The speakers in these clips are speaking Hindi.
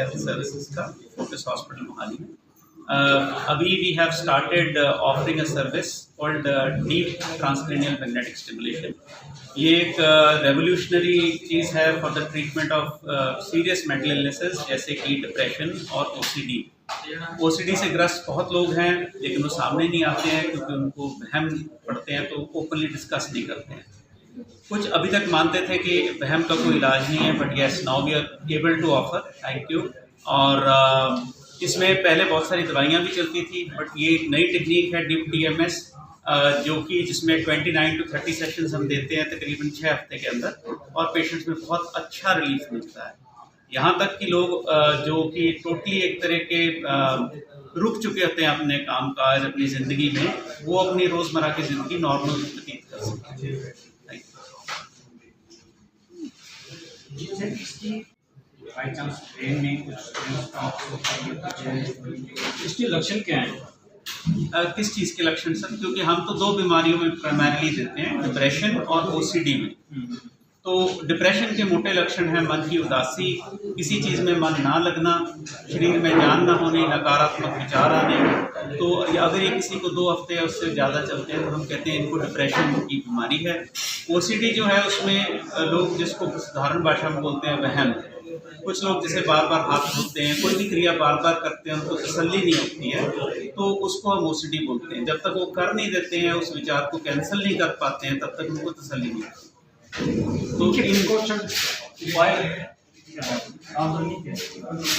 हेल्थ सर्विसेज का फोर्टिस हॉस्पिटल मोहाली में। अभी we have started offering a service called deep transcranial magnetic stimulation. ये एक रेवोल्यूशनरी चीज़ है for the treatment of serious mental illnesses जैसे कि डिप्रेशन और ओसीडी से ग्रस्त बहुत लोग हैं, लेकिन वो सामने नहीं आते हैं क्योंकि उनको वहम पड़ते हैं, तो ओपनली डिस्कस नहीं करते हैं। कुछ अभी तक मानते थे कि वहम का कोई इलाज नहीं है, but yes now we are able to offer. Thank you. और इसमें पहले बहुत सारी दवाइयाँ भी चलती थी, बट ये एक नई टेक्निक है डीप टीएमएस, जो कि जिसमें 29 to 30 सेशंस हम देते हैं तकरीबन 6 हफ्ते के अंदर, और पेशेंट्स में बहुत अच्छा रिलीफ मिलता है। यहाँ तक कि लोग जो कि टोटली एक तरह के रुक चुके होते हैं अपने काम काज, अपनी ज़िंदगी में, वो अपनी रोज़मर्रा की ज़िंदगी नॉर्मल व्यतीत कर सकते हैं। इसके लक्षण क्या हैं? किस चीज़ के लक्षण सर? क्योंकि हम तो 2 बीमारियों में प्राइमरीली देते हैं, डिप्रेशन और ओसीडी में। तो डिप्रेशन के मोटे लक्षण हैं मन की उदासी, किसी चीज़ में मन ना लगना, शरीर में जान ना होने, नकारात्मक विचार आने। तो अगर ये किसी को 2 हफ्ते या उससे ज़्यादा चलते हैं तो हम कहते हैं इनको डिप्रेशन की बीमारी है। ओसीडी जो है उसमें लोग जिसको साधारण भाषा में बोलते हैं वहम। कुछ लोग जैसे बार बार हाथ धोते हैं, कोई भी क्रिया बार बार करते हैं, उनको तसल्ली नहीं होती है, तो उसको हम ओसीडी बोलते हैं। जब तक वो कर नहीं देते हैं, उस विचार को कैंसिल नहीं कर पाते हैं, तब तक उनको तसल्ली नहीं होती। तो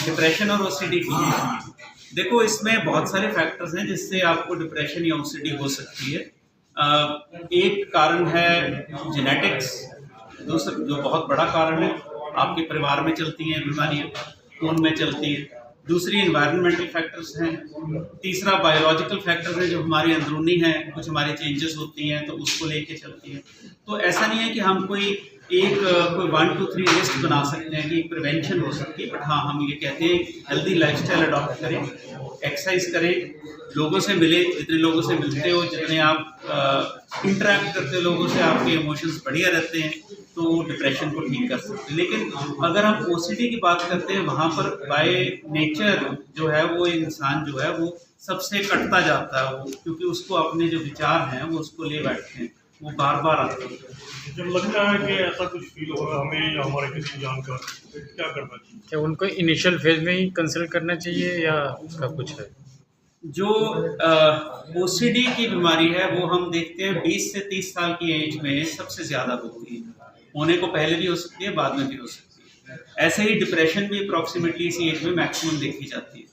डिप्रेशन और ओसीडी की, देखो इसमें बहुत सारे फैक्टर्स हैं जिससे आपको डिप्रेशन या ओसीडी हो सकती है। एक कारण है जेनेटिक्स, दूसरा जो बहुत बड़ा कारण है, आपके परिवार में चलती हैं बीमारियाँ, खून में चलती है। दूसरी इन्वायरमेंटल फैक्टर्स हैं। तीसरा बायोलॉजिकल फैक्टर्स हैं जो हमारे अंदरूनी हैं, कुछ हमारी चेंजेस होती हैं तो उसको लेके चलती है। तो ऐसा नहीं है कि हम कोई 1 2 3 लिस्ट बना सकते हैं कि प्रिवेंशन हो सकती है, बट हाँ हम ये कहते हैं हेल्दी लाइफस्टाइल अडॉप्ट करें, एक्सरसाइज करें, लोगों से मिले, जितने लोगों से मिलते हो, जितने आप इंटरेक्ट करते हो लोगों से, आपके इमोशंस बढ़िया रहते हैं, तो वो डिप्रेशन को ठीक कर सकते हैं। लेकिन अगर हम ओसीडी की बात करते हैं, वहाँ पर बाय नेचर जो है वो इंसान जो है वो सबसे कटता जाता है, वो क्योंकि उसको अपने जो विचार हैं वो उसको ले बैठते हैं, वो बार बार आते हैं। जब लगता है कि ऐसा कुछ फील हो रहा है हमें या हमारे किसी जानकर, क्या करना चाहिए? क्या उनको इनिशियल फेज में ही कंसल्ट करना चाहिए या उसका कुछ है? जो ओसीडी की बीमारी है वो हम देखते हैं 20 से 30 साल की एज में सबसे ज़्यादा होती है। होने को पहले भी हो सकती है, बाद में भी हो सकती है। ऐसे ही डिप्रेशन भी अप्रॉक्सीमेटली इसी एज में मैक्सिमम देखी जाती है।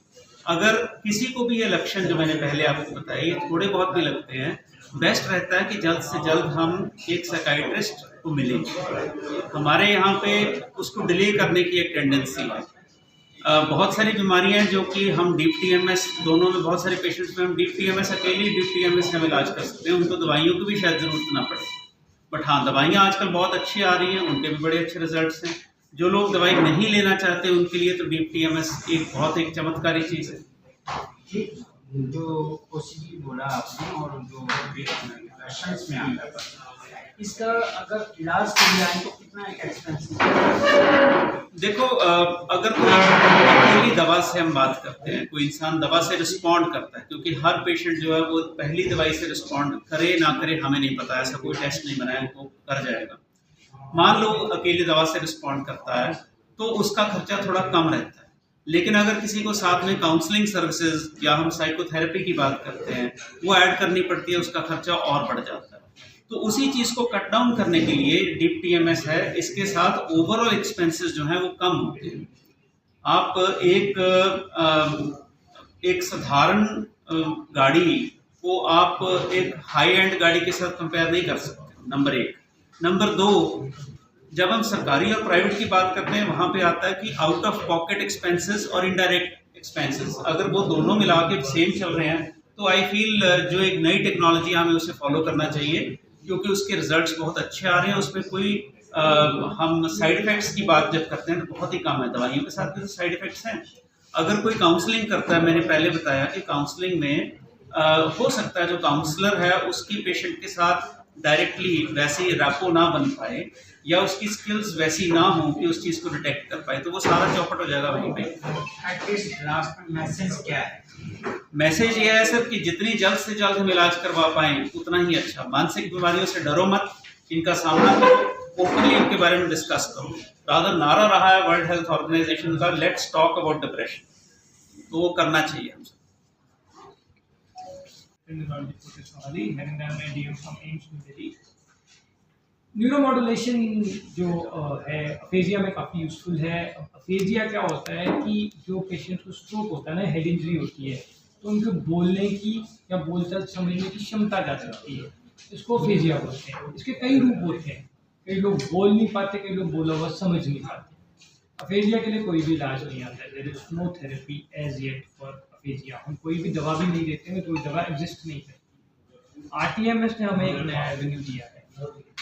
अगर किसी को भी ये लक्षण जो मैंने पहले आपको बताए, ये थोड़े बहुत भी लगते हैं, बेस्ट रहता है कि जल्द से जल्द हम एक साइकियाट्रिस्ट को मिलें। हमारे यहाँ पे उसको डिले करने की एक टेंडेंसी है। बहुत सारी बीमारियां हैं जो कि हम डीप टीएमएस, दोनों में बहुत सारे पेशेंट्स में हम डीप टीएमएस, अकेली डीप टीएमएस का इलाज कर सकते हैं, उनको दवाइयों की भी शायद ज़रूरत ना पड़े। बट हाँ, दवाइयाँ आजकल बहुत अच्छी आ रही हैं, उनके भी बड़े अच्छे रिजल्ट्स हैं। जो लोग दवाई नहीं लेना चाहते उनके लिए तो डीप टीएमएस एक चमत्कारी चीज़ है। जो ओसीडी बोला आपने और जो डिप्रेशंस में आता है, इसका अगर इलाज के लिए आए तो कितना एक्सपेंसिव है? देखो अगर कोई अकेली दवा से हम बात करते हैं, कोई इंसान दवा से रिस्पॉन्ड करता है, क्योंकि हर पेशेंट जो है वो पहली दवाई से रिस्पॉन्ड करे ना करे हमें नहीं पता, ऐसा कोई टेस्ट नहीं बनाया वो कर जाएगा। मान लो अकेली दवा से रिस्पॉन्ड करता है तो उसका खर्चा थोड़ा कम रहता है। लेकिन अगर किसी को साथ में काउंसलिंग सर्विसेज या हम साइकोथेरेपी की बात करते हैं, वो ऐड करनी पड़ती है, उसका खर्चा और बढ़ जाता है। तो उसी चीज़ को कट डाउन करने के लिए डीप टीएमएस है, इसके साथ ओवरऑल एक्सपेंसेस जो हैं वो कम होते हैं। आप एक साधारण गाड़ी को आप एक हाई एंड गाड़ी के साथ कंपेयर नहीं कर सकते, नंबर 1। नंबर 2, जब हम सरकारी और प्राइवेट की बात करते हैं वहाँ पे आता है कि आउट ऑफ पॉकेट एक्सपेंसेस और इनडायरेक्ट एक्सपेंसेस, अगर वो दोनों मिला के सेम चल रहे हैं तो आई फील जो एक नई टेक्नोलॉजी हमें उसे फॉलो करना चाहिए, क्योंकि उसके रिजल्ट्स बहुत अच्छे आ रहे हैं। उसमें कोई हम साइड इफ़ेक्ट्स की बात जब करते हैं तो बहुत ही कम है, दवाइयों के साथ भी तो साइड इफ़ेक्ट्स हैं। अगर कोई काउंसलिंग करता है, मैंने पहले बताया कि काउंसलिंग में हो सकता है जो काउंसलर है उसकी पेशेंट के साथ डायरेक्टली वैसे रैपो ना बन पाए या उसकी स्किल्स वैसी ना हो कि उस चीज़ को डिटेक्ट कर पाए, तो वो सारा चौपट हो जाएगा वहीं पे। एटलीस्ट लास्ट में मैसेज क्या है? मैसेज ये है सर कि जितनी जल्द से जल्द हम इलाज करवा पाएँ उतना ही अच्छा। मानसिक बीमारियों से डरो मत, इनका सामना करो, ओपनली इनके बारे में डिस्कस करो। रादर नारा रहा है वर्ल्ड हेल्थ ऑर्गेनाइजेशन का, लेट्स टॉक अबाउट डिप्रेशन, तो वो करना चाहिए हमसे। न्यूरोमॉड्यूलेशन जो है अफेजिया में काफ़ी यूज़फुल है। अफेजिया क्या होता है कि जो पेशेंट को स्ट्रोक होता है ना, हेड इंजरी होती है, तो उनको बोलने की या बोलचाल समझने की क्षमता जा सकती है, इसको अफेजिया बोलते हैं। इसके कई रूप होते हैं, कई लोग बोल नहीं पाते, कई लोग बोला हुआ समझ नहीं पाते। अफेजिया के लिए कोई भी इलाज नहीं आता है, there is no therapy as yet for aphasia. हम कोई भी दवा भी नहीं देते हैं, कोई दवा एग्जिस्ट नहीं करती। आरटीएमएस ने हमें एक नया एवेन्यू दिया है।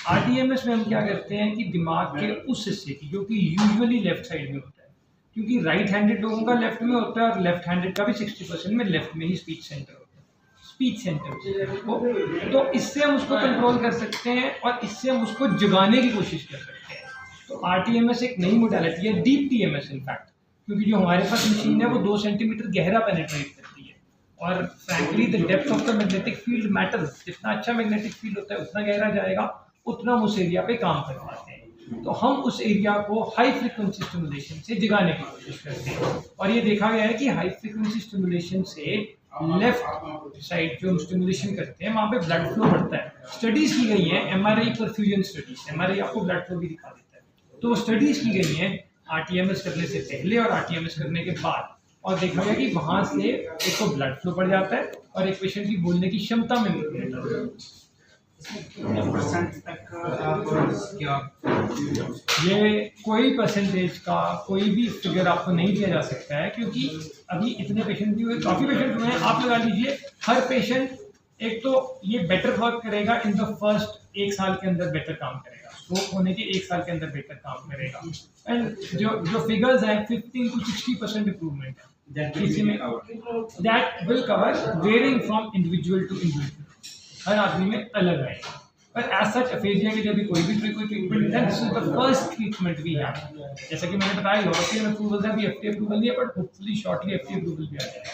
आरटीएमएस में हम क्या करते हैं कि दिमाग के उस हिस्से की जो कि यूजुअली लेफ्ट साइड में होता है, क्योंकि राइट हैंडेड लोगों का लेफ्ट में होता है और लेफ्ट हैंडेड का भी 60% में लेफ्ट में ही स्पीच सेंटर होता है, स्पीच सेंटर। तो इससे हम उसको कंट्रोल कर सकते हैं और इससे हम उसको जगाने की कोशिश कर सकते हैं। तो आरटीएमएस एक नई मोडालिटी है, डीप टीएमएस इनफैक्ट, क्योंकि जो हमारे पास मशीन है वो 2 सेंटीमीटर गहरा पेनिट्रेट करती है। और frankly the depth of the magnetic field matters. जितना अच्छा मैग्नेटिक फील्ड होता है उतना गहरा जाएगा, उतना हम उस एरिया पे काम कर पाते हैं। तो हम उस एरिया को हाई फ्रीक्वेंसी स्टिमुलेशन से जगाने की कोशिश करते हैं। और ये देखा गया है कि हाई फ्रीक्वेंसी स्टिमुलेशन से लेफ्ट साइड जो हम स्टिमुलेशन करते हैं वहाँ पे ब्लड फ्लो बढ़ता है। स्टडीज की गई हैं, एमआरआई परफ्यूजन स्टडीज, एमआरआई आपको ब्लड फ्लो भी दिखा देता है। तो स्टडीज की गई हैं आरटीएमएस करने से पहले और आरटीएमएस करने के बाद, और देखा गया कि वहाँ से एक तो ब्लड फ्लो बढ़ जाता है और एक पेशेंट की बोलने की क्षमता में ये कोई परसेंटेज का कोई भी फिगर आपको नहीं दिया जा सकता है, क्योंकि अभी इतने पेशेंट भी हुए, काफ़ी पेशेंट हुए हैं। आप लगा लीजिए हर पेशेंट, एक तो ये बेटर वर्क करेगा इन द फर्स्ट 1 साल के अंदर, बेटर काम करेगा, स्ट्रोक होने के 1 साल के अंदर बेटर काम करेगा। एंड जो फिगर्स हैं 15 to 60% इम्प्रूवमेंट है। That will cover varying from individual to individual, हर आदमी में अलग आएगा। पर एज सच अफेजिया के लिए अभी कोई भी ट्रीटमेंट है, this is the first treatment we have. जैसा कि मैंने बताया यूरोपियन अप्रूवल है, अभी एफडीए अप्रूवल नहीं है, but hopefully shortly FDA approval भी आ जाएगा।